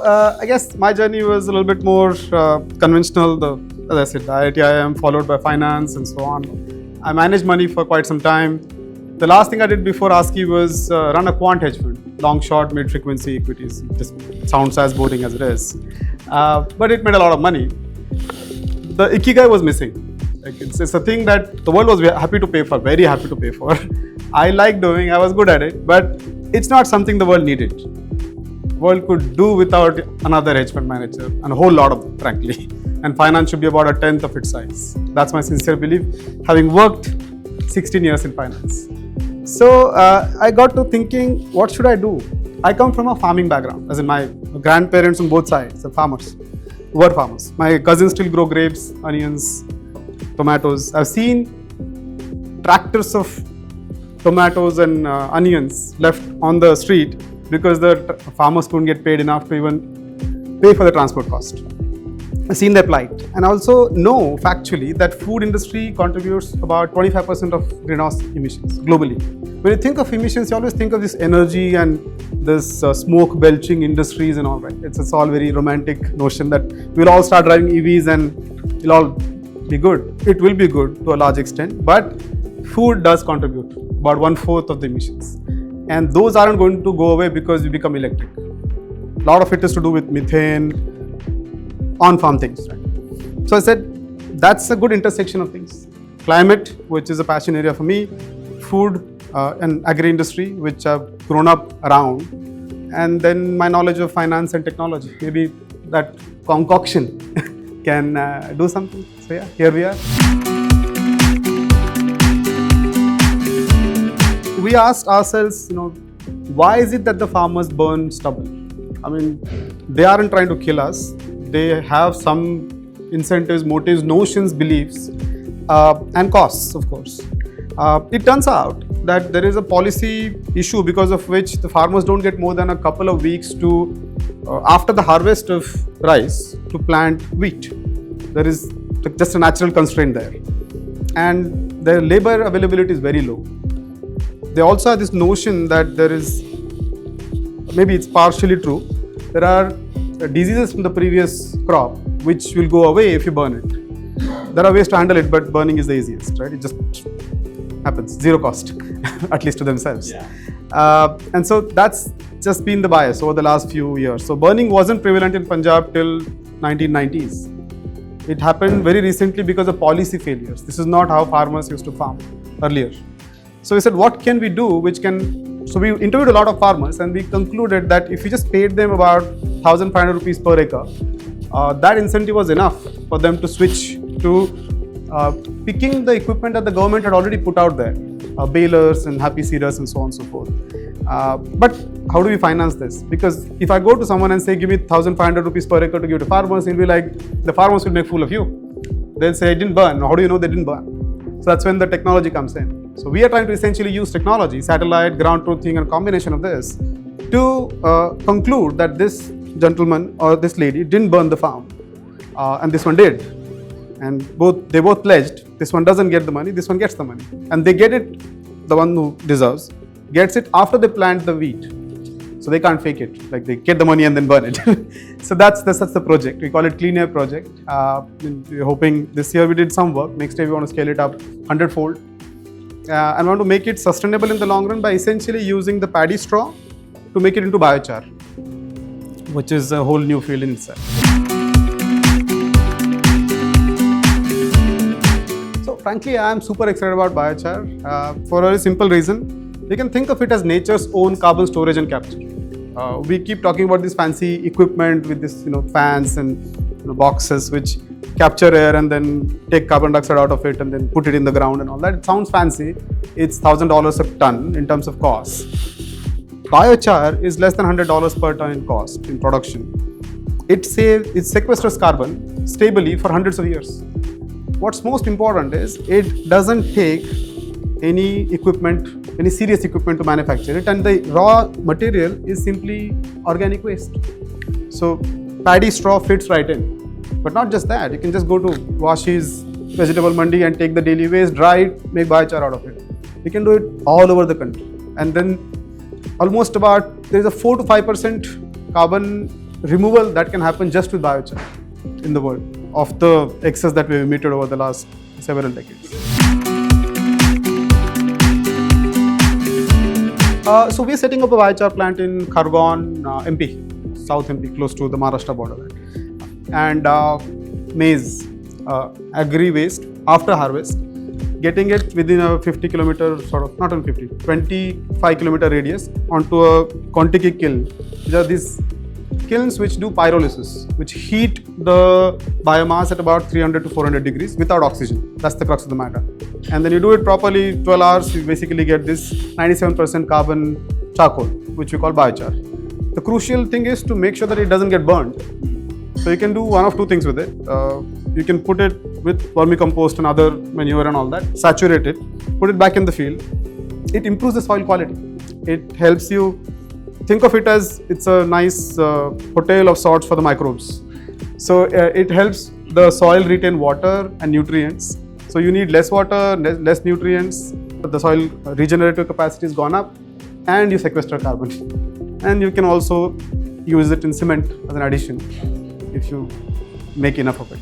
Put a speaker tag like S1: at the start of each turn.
S1: I guess my journey was a little bit more conventional. As I said, the IIT followed by finance and so on. I managed money for quite some time. The last thing I did before ASQI was run a quant hedge fund, long, short, mid-frequency equities. It just sounds as boring as it is. But it made a lot of money. The ikigai was missing. Like it's a thing that the world was happy to pay for, very happy to pay for. I liked doing, I was good at it, but it's not something the world needed. The world could do without another hedge fund manager, and a whole lot of them, frankly. And finance should be about 1/10 of its size. That's my sincere belief, having worked 16 years in finance. So I got to thinking, what should I do? I come from a farming background, as in my grandparents on both sides are farmers, were farmers. My cousins still grow grapes, onions, tomatoes. I've seen tractors of tomatoes and onions left on the street because the farmers couldn't get paid enough to even pay for the transport cost. I've seen their plight, and I also know factually that food industry contributes about 25% of greenhouse emissions globally. When you think of emissions, you always think of this energy and this smoke belching industries and all, right? It's all very romantic notion that we'll all start driving EVs and it'll all be good. It will be good to a large extent, but food does contribute about 1/4 of the emissions, and those aren't going to go away because we become electric. A lot of it is to do with methane, on-farm things, right? So I said, that's a good intersection of things. Climate, which is a passion area for me, food and agri-industry, which I've grown up around, and then my knowledge of finance and technology. Maybe that concoction can do something. So yeah, here we are. We asked ourselves, why is it that the farmers burn stubble? I mean, they aren't trying to kill us. They have some incentives, motives, notions, beliefs, and costs, of course. It turns out that there is a policy issue because of which the farmers don't get more than a couple of weeks to, after the harvest of rice, to plant wheat. There is just a natural constraint there. And their labor availability is very low. They also have this notion that there is, maybe it's partially true, there are diseases from the previous crop which will go away if you burn it. There are ways to handle it, but burning is the easiest, right? It just happens, zero cost, at least to themselves. Yeah. And so that's just been the bias over the last few years. So burning wasn't prevalent in Punjab till 1990s. It happened very recently because of policy failures. This is not how farmers used to farm earlier. So we said, what can we do which can... So we interviewed a lot of farmers and we concluded that if we just paid them about 1,500 rupees per acre, that incentive was enough for them to switch to picking the equipment that the government had already put out there, balers and happy seeders and so on and so forth. But how do we finance this? Because if I go to someone and say, give me 1,500 rupees per acre to give to farmers, he'll be like, the farmers will make fool of you. They'll say, it didn't burn. How do you know they didn't burn? So that's when the technology comes in. So we are trying to essentially use technology, satellite, ground truthing, and a combination of this to conclude that this gentleman or this lady didn't burn the farm, and this one did. And they both pledged, this one doesn't get the money, this one gets the money. And they get it, the one who deserves, gets it after they plant the wheat. So they can't fake it, like they get the money and then burn it. So that's the project. We call it Clean Air Project. We're hoping this year we did some work. Next year we want to scale it up 100-fold. And want to make it sustainable in the long run by essentially using the paddy straw to make it into biochar, which is a whole new field in itself. So frankly, I am super excited about biochar for a very simple reason. We can think of it as nature's own carbon storage and capture. We keep talking about this fancy equipment with this, fans and boxes which capture air and then take carbon dioxide out of it and then put it in the ground and all that. It sounds fancy. It's $1,000 a ton in terms of cost. Biochar is less than $100 per ton in cost in production. It sequesters carbon stably for hundreds of years. What's most important is it doesn't take any serious equipment to manufacture it, and the raw material is simply organic waste. So paddy straw fits right in. But not just that, you can just go to Washi's vegetable mandi and take the daily waste, dry it, make biochar out of it. You can do it all over the country. And then almost there is a 4 to 5% carbon removal that can happen just with biochar in the world of the excess that we've emitted over the last several decades. So we're setting up a biochar plant in Kargaon, MP, South MP, close to the Maharashtra border. And maize, agri waste after harvest, getting it within a 50 kilometer sort of, not on 50, 25 kilometer radius onto a Contiki kiln. These are these kilns which do pyrolysis, which heat the biomass at about 300 to 400 degrees without oxygen. That's the crux of the matter. And then you do it properly, 12 hours, you basically get this 97% carbon charcoal, which we call biochar. The crucial thing is to make sure that it doesn't get burned. So you can do one of two things with it. You can put it with vermicompost and other manure and all that, saturate it, put it back in the field. It improves the soil quality. It helps you, think of it as it's a nice hotel of sorts for the microbes. So it helps the soil retain water and nutrients. So you need less water, less nutrients, but the soil regenerative capacity has gone up and you sequester carbon. And you can also use it in cement as an addition if you make enough of it.